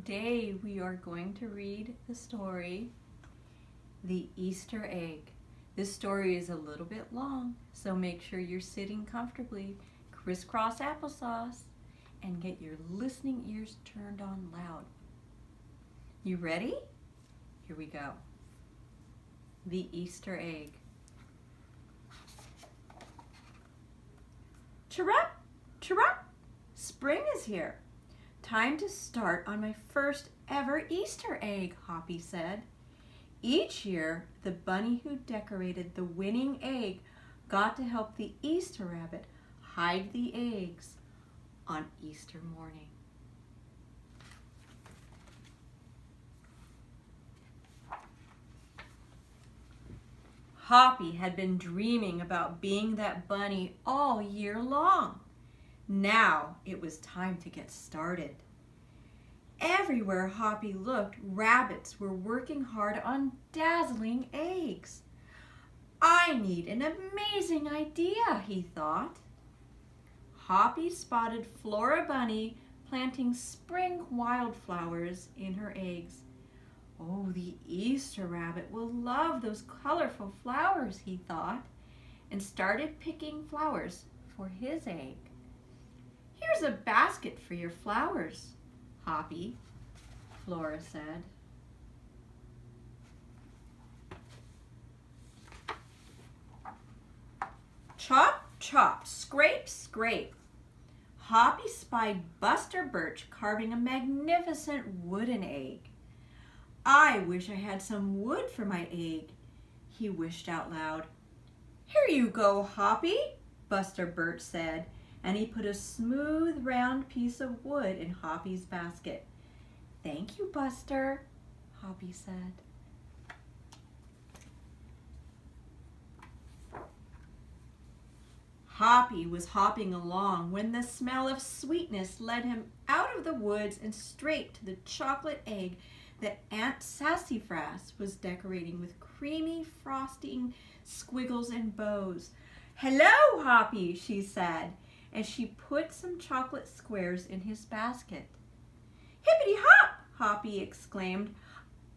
Today we are going to read the story, The Easter Egg. This story is a little bit long, so make sure you're sitting comfortably, crisscross applesauce, and get your listening ears turned on loud. You ready? Here we go. The Easter Egg. Chirrup, chirrup, spring is here. Time to start on my first ever Easter egg, Hoppy said. Each year, the bunny who decorated the winning egg got to help the Easter rabbit hide the eggs on Easter morning. Hoppy had been dreaming about being that bunny all year long. Now it was time to get started. Everywhere Hoppy looked, rabbits were working hard on dazzling eggs. I need an amazing idea, he thought. Hoppy spotted Flora Bunny planting spring wildflowers in her eggs. Oh, the Easter rabbit will love those colorful flowers, he thought, and started picking flowers for his egg. Here's a basket for your flowers, Hoppy, Flora said. Chop, chop, scrape, scrape. Hoppy spied Buster Birch carving a magnificent wooden egg. I wish I had some wood for my egg, he wished out loud. Here you go, Hoppy, Buster Birch said, and he put a smooth, round piece of wood in Hoppy's basket. Thank you, Buster, Hoppy said. Hoppy was hopping along when the smell of sweetness led him out of the woods and straight to the chocolate egg that Aunt Sassafras was decorating with creamy frosting, squiggles, and bows. Hello, Hoppy, she said, and she put some chocolate squares in his basket. Hippity-hop, Hoppy exclaimed.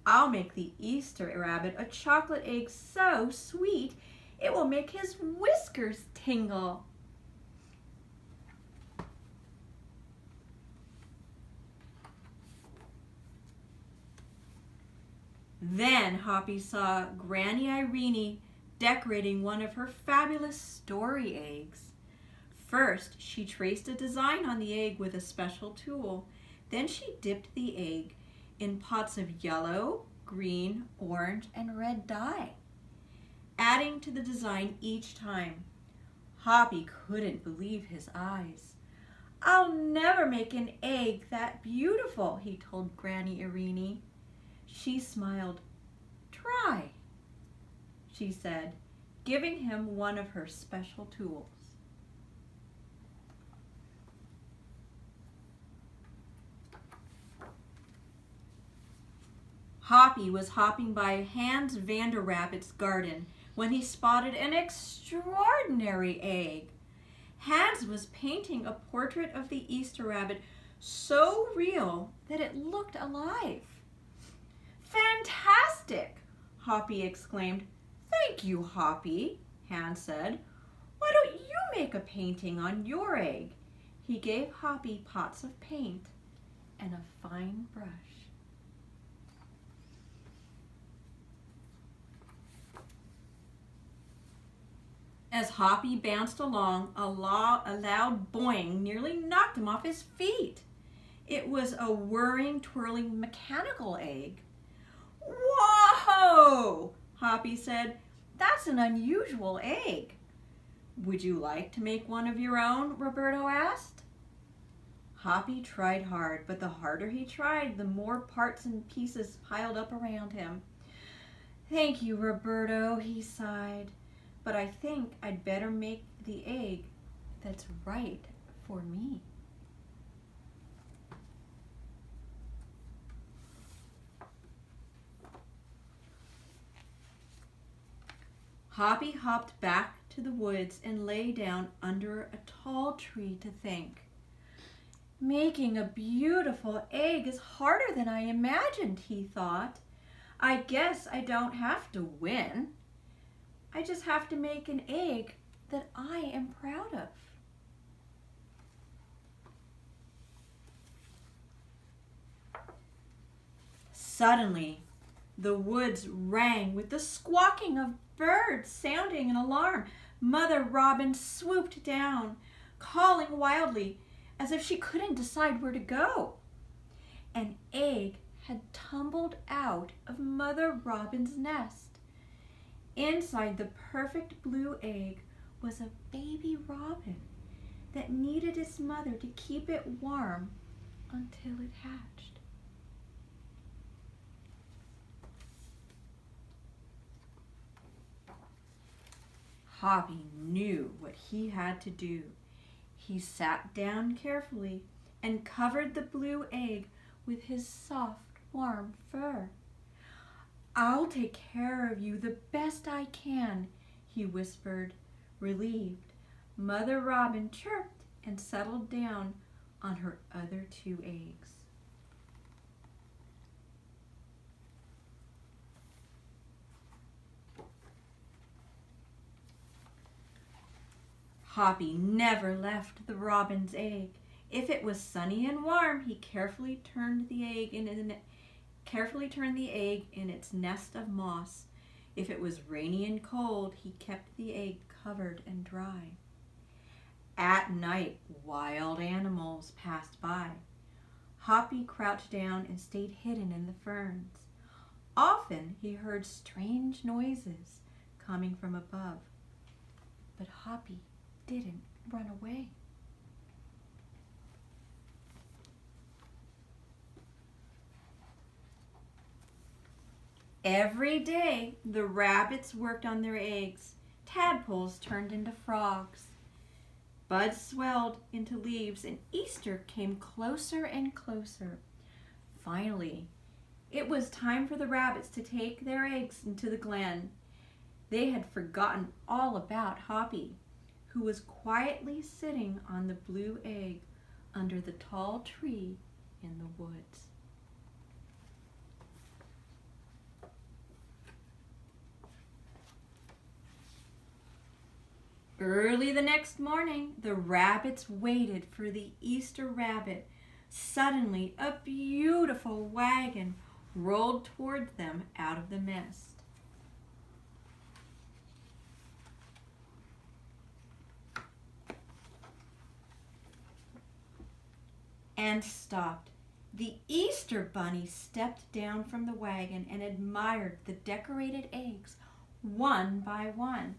I'll make the Easter rabbit a chocolate egg so sweet it will make his whiskers tingle. Then Hoppy saw Granny Irene decorating one of her fabulous story eggs. First, she traced a design on the egg with a special tool. Then she dipped the egg in pots of yellow, green, orange, and red dye, adding to the design each time. Hoppy couldn't believe his eyes. I'll never make an egg that beautiful, he told Granny Irene. She smiled. Try, she said, giving him one of her special tools. Hoppy was hopping by Hans Vanderrabbit's garden when he spotted an extraordinary egg. Hans was painting a portrait of the Easter rabbit so real that it looked alive. Fantastic, Hoppy exclaimed. Thank you, Hoppy, Hans said. Why don't you make a painting on your egg? He gave Hoppy pots of paint and a fine brush. As Hoppy bounced along, a loud boing nearly knocked him off his feet. It was a whirring, twirling mechanical egg. Whoa! Hoppy said. That's an unusual egg. Would you like to make one of your own? Roberto asked. Hoppy tried hard, but the harder he tried, the more parts and pieces piled up around him. Thank you, Roberto, he sighed. But I think I'd better make the egg that's right for me. Hoppy hopped back to the woods and lay down under a tall tree to think. Making a beautiful egg is harder than I imagined, he thought. I guess I don't have to win. I just have to make an egg that I am proud of. Suddenly, the woods rang with the squawking of birds sounding an alarm. Mother Robin swooped down, calling wildly as if she couldn't decide where to go. An egg had tumbled out of Mother Robin's nest. Inside the perfect blue egg was a baby robin that needed its mother to keep it warm until it hatched. Hoppy knew what he had to do. He sat down carefully and covered the blue egg with his soft, warm fur. "I'll take care of you the best I can," he whispered, relieved. Mother Robin chirped and settled down on her other 2 eggs. Hoppy never left the robin's egg. If it was sunny and warm, he carefully turned the egg in its nest of moss. If it was rainy and cold, he kept the egg covered and dry. At night, wild animals passed by. Hoppy crouched down and stayed hidden in the ferns. Often he heard strange noises coming from above, but Hoppy didn't run away. Every day, the rabbits worked on their eggs. Tadpoles turned into frogs. Buds swelled into leaves, and Easter came closer and closer. Finally, it was time for the rabbits to take their eggs into the glen. They had forgotten all about Hoppy, who was quietly sitting on the blue egg under the tall tree in the woods. Early the next morning, the rabbits waited for the Easter rabbit. Suddenly, a beautiful wagon rolled toward them out of the mist. And stopped. The Easter bunny stepped down from the wagon and admired the decorated eggs one by one.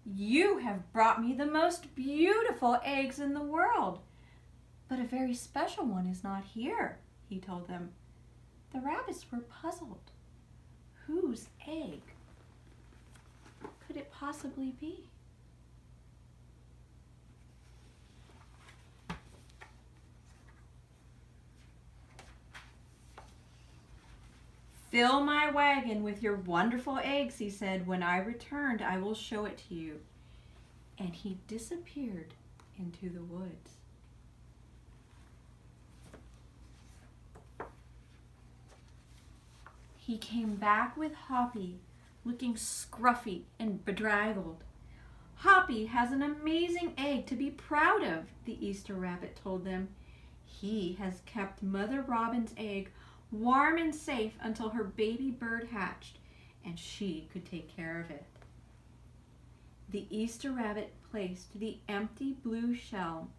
"You have brought me the most beautiful eggs in the world, but a very special one is not here," he told them. The rabbits were puzzled. Whose egg could it possibly be? "Fill my wagon with your wonderful eggs," he said. "When I returned, I will show it to you." And he disappeared into the woods. He came back with Hoppy, looking scruffy and bedraggled. "Hoppy has an amazing egg to be proud of," the Easter rabbit told them. "He has kept Mother Robin's egg warm and safe until her baby bird hatched, and she could take care of it." The Easter rabbit placed the empty blue shell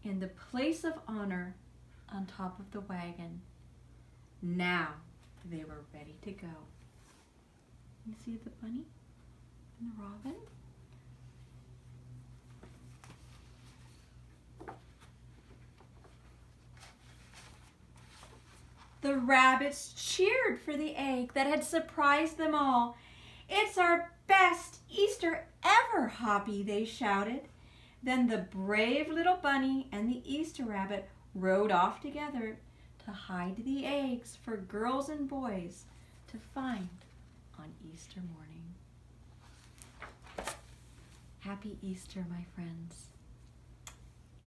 in the place of honor on top of the wagon. Now they were ready to go. You see the bunny and the robin? The rabbits cheered for the egg that had surprised them all. "It's our best Easter ever, Hoppy," they shouted. Then the brave little bunny and the Easter rabbit rode off together to hide the eggs for girls and boys to find on Easter morning. Happy Easter, my friends.